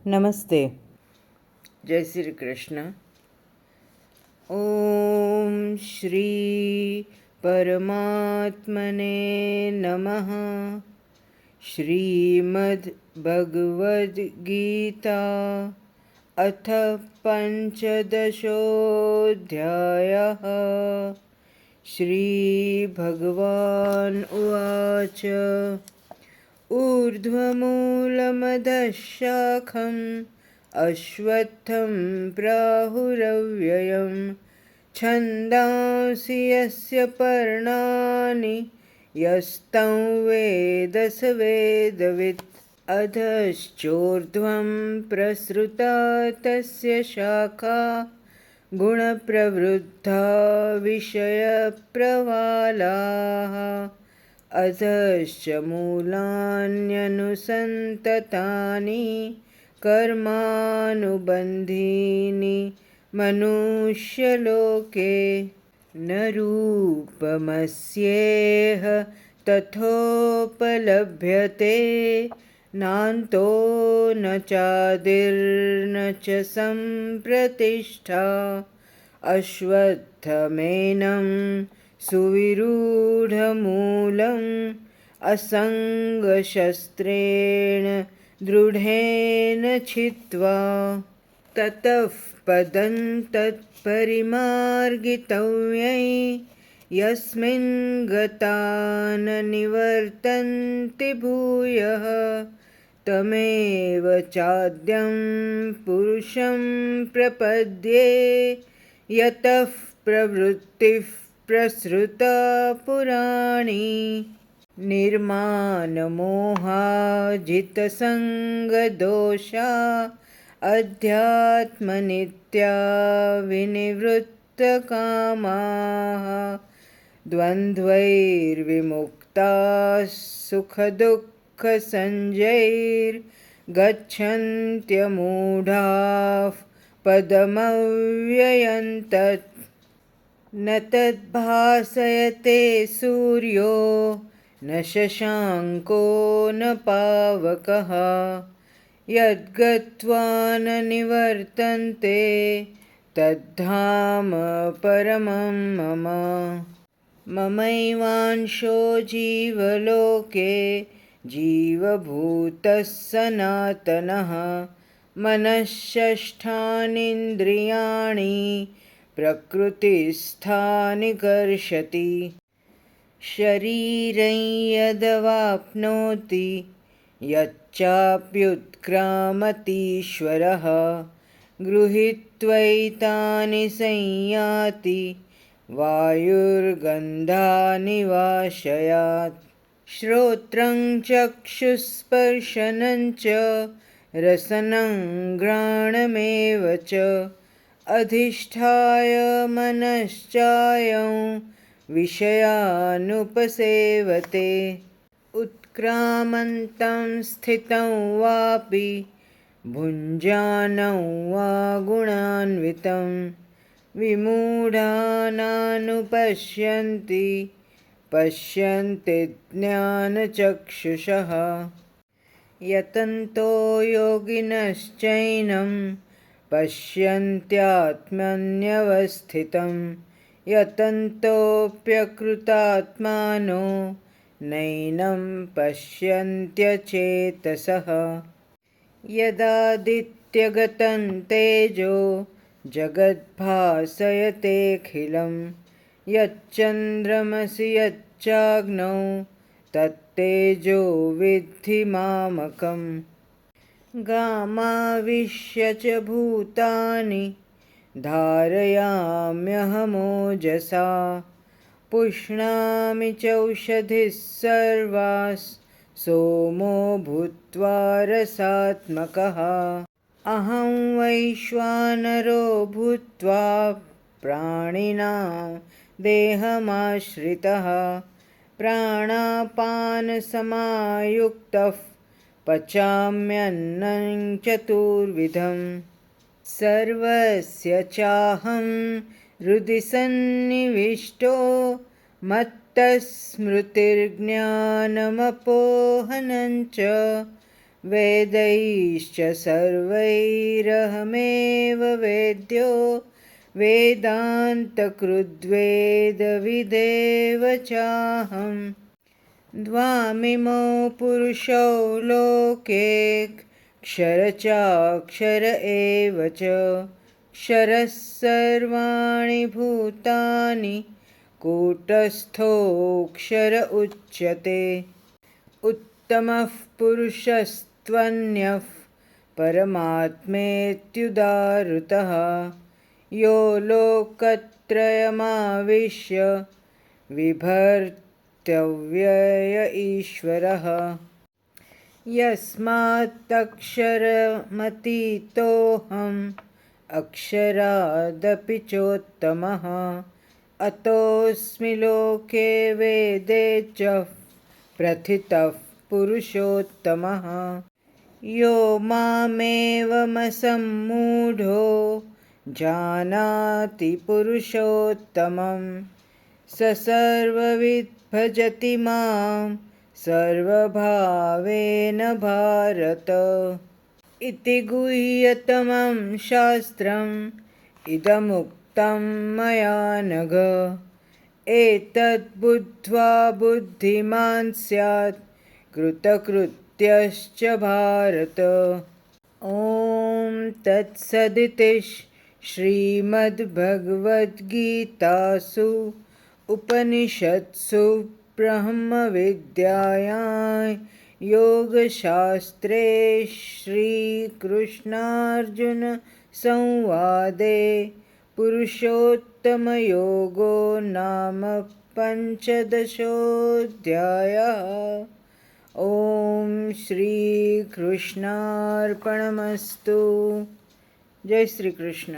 નમસ્તે. જય શ્રી કૃષ્ણ. ઓમ શ્રી પરમાત્મને નમઃ. શ્રીમદ્ ભગવદ્ ગીતા અથ પંચદશોऽધ્યાયઃ. શ્રી ભગવાન ઉવાચ. ઊર્ધ્વમૂલમધઃ શાખम् અશ્વત્થં પ્રાહુરવ્યયં છન્દાંસि યસ્ય પર્ણાनि યસ્तं વેદ સ વેદવિत्. અધશ્ચોર્ધ્વં પ્રસૃતા તસ્ય શાખા ગુણપ્રવૃદ્ધા વિષયપ્રવાલાઃ. અધશ્ચ મૂલાન્યનુસંતતાનિ કર્માનુબંધીનિ મનુષ્યલોકે. ન રૂપમસ્યેહ તથોપલભ્યતે નાન્તો ન ચાદિર્ન ચ સંપ્રતિષ્ઠા. અશ્વત્થમેनं સુવિરૂઢમૂલम् અસંગશસ્ત્રેણ દૃઢેન છિત્વા. તતઃ પદં તત્પરિમાર્ગિતવ્યૈ યસ્મિन् ગતા ન નિવર્તન્તિ ભૂયઃ. તમેવ ચાદ્યં પુરુષં પ્રપદ્યે યતઃ પ્રવૃત્તિઃ પ્રસૃતા પુરાણી. નિર્માનમોહાજિતસંગદોષા અધ્યાત્મનિત્યા વિનિવૃત્તકામાઃ. દ્વંદ્વૈર્વિમુક્તાઃ સુખદુઃખસંજૈર્ગચ્છન્ત્યમૂઢાઃ પદમવ્યયં તत्. ન તદ્ભાસયતે સૂર્યો ન શશાંકો ન પાવકઃ યદ્ગત્વા ન નિવર્તન્તે તદ્ધામ પરમં મમ. મમૈવાંશો જીવલોકે જીવભૂતઃ સનાતનઃ. મનઃષષ્ઠાનીન્દ્રિયાણિ પ્રકૃતિસ્થાનિ કર્ષતિ. શરીરં યદવાપ્નોતિ યચ્ચાપ્યુત્ક્રામતીશ્વરઃ ગૃહીત્વૈતાનિ સંયાતિ વાયુર્ગન્ધાનિ વાશયાત. શ્રોત્રં ચક્ષુસ્પર્શनं ચ રસनं ઘ્રાણમેવ ચ અધિષ્ઠાય મનશ્ચાયં વિષયાનુપસેવતે. ઉત્ક્રામન્तं સ્થિतं વાપી ભુञ्जानं વા ગુણાન્વિतं વિમૂઢાનાનુપશ્યન્તિ પશ્યन्ति જ્ઞાનચક્ષુષઃ. યતન્તો યોગિનશ્ચૈनं પશ્યन्त्यात्मन्यवस्थितं યતન્તોऽપ્યકૃતાત્માનો નૈनं પશ્યન્ત્યચેતસઃ. યદાદિત્યગतं તેજો જગદ્ભાસયતેऽખિલં યચ્ચંદ્રમસિ યચ્ચાગ્નૌ તત્તેજો વિદ્ધિ મામકम्. ગામાવિશ્ય ચ ભૂતાનિ ધારયામ્યહમોજસા પુષ્ણામિ ચૌષધિઃ સર્વાઃ સોમો ભૂત્વા રસાત્મકઃ. અહં વૈશ્વાનરો ભૂત્વા પ્રાણિનાં દેહમાશ્રિતઃ પ્રાણાપાનસમાયુક્તઃ પચામ્યન્नं ચતુર્વિધં. સર્વસ્ય ચાહં હૃદિ સન્નિવિષ્ટો મત્તસ્મૃતિર્જ્ઞાનમપોહનં ચ वेदैश्च सर्वैरहमेव वेद्यो वेदान्तकृद्वेदविदेव चाहम् द्वामिमौ पुरुषौ लोकेऽक्षर चाक्षर एव च क्षरः सर्वाणि भूतानि कूटस्थोऽक्षर उच्यते उत्तमः पुरुषस्त्वन्यः परमात्मेत्युदाहृतः यो लोकत्रयमाविश्य बिभर्त्यव्यय ईश्वरः यस्मात्तक्षरमतीतोऽहम् अक्षरादपि चोत्तमः अतोऽस्मि लोके वेदे च प्रथितः पुरुषोत्तमः यो मामेवमसम्मूढो जानाति पुरुषोत्तमं स सर्वविद् भजति मां सर्वभावेन भारत इति गुह्यतमं शास्त्रम् इदमुक्तं मया नघ एतद्बुद्ध्वा बुद्धिमान् स्यात् कृतकृत्यश्च भारत। ॐ तत्सदिति श्रीमद्भगवद्गीतासु उपनिषत्सु ब्रह्मविद्यायां योगशास्त्रे श्रीकृष्णार्जुनसंवादे पुरुषोत्तमयोगो नाम पञ्चदशोऽध्यायः। ॐ श्रीकृष्णार्पणमस्तु। जय श्री कृष्ण।